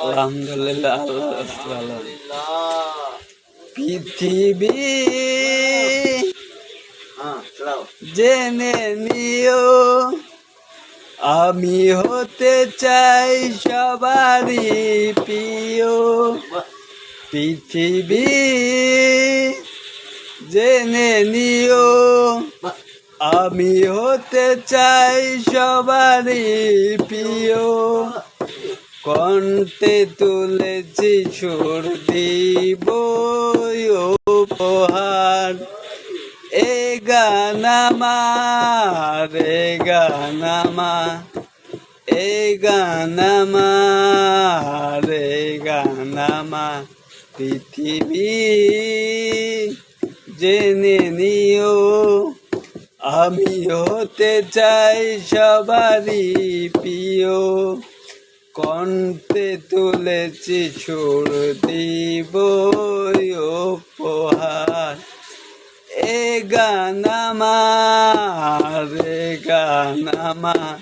আলহামদুলিল্লাহ আল্লাহ ভালো। পৃথিবী জেনে নিও আমি হতে চাই সবারই প্রিয়। পৃথিবী জেনে নিও আমি হতে চাই সবারই প্রিয়। কণ্ঠে তুলেছি সুর দিব উপহার। এ গান আমার, এ গান আমার, এ গান আমার, এ গান আমার। পৃথিবী জেনে নিও আমি হতে চাই সবারই প্রিয়। কণ্ঠে তুলেছি সুর দিব উপহার। এ গান আমার, এ গান আমার,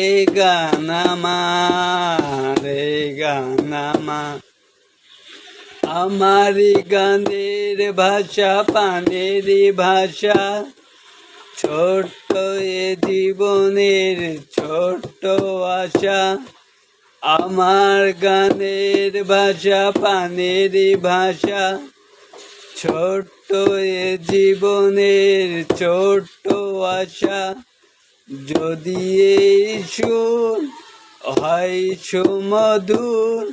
এ গান আমার, এ গান আমার। আমারই গানের ভাষা পানেরই ভাষা, ছোট্ট এ জীবনের ছোট্ট আশা। আমার গানের ভাষা পানেরই ভাষা, ছোট্ট এ জীবনের ছোট্ট আশা। যদি এই সুর হয় সুমধুর,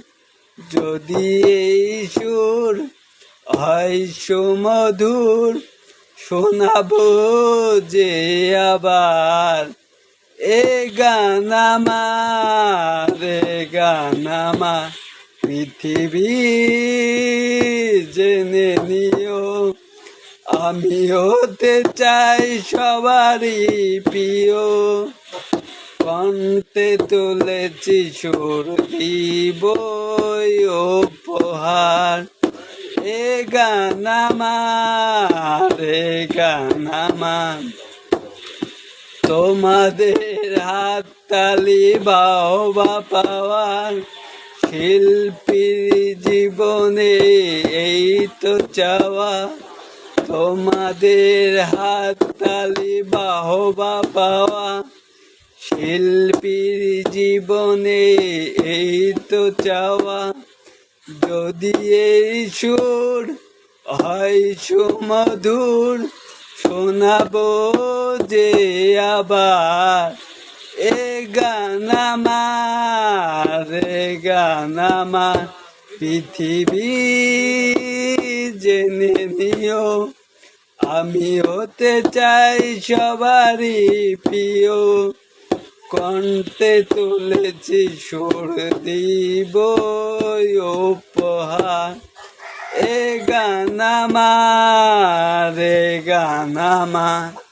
যদি এই সুর হয় সুমধুর, শোনাবো যে আবার। এ গান আমার, এ গান আমার। পৃথিবী জেনে নিও আমি হতে চাই সবারই প্রিয়। কণ্ঠে তুলেছি সুর দিব উপহার। এ গান আমার, এ গান আমার। তোমাদের হাততালি বাহবা পাওয়ার, শিল্পীর জীবনে এই তো চাওয়া। তোমাদের হাততালি বাহবা পাওয়া, শিল্পীর জীবনে এই তো চাওয়া। যদি এই সুর হয় সুমধুর, শোনাবো যে আবার। এ গান আমার, এ গান আমার। পৃথিবী জেনে নিও আমি হতে চাই সবারই প্রিয়। কণ্ঠে তুলেছি সুর দিব উপহার। এ গান আমার, এ গান আমার।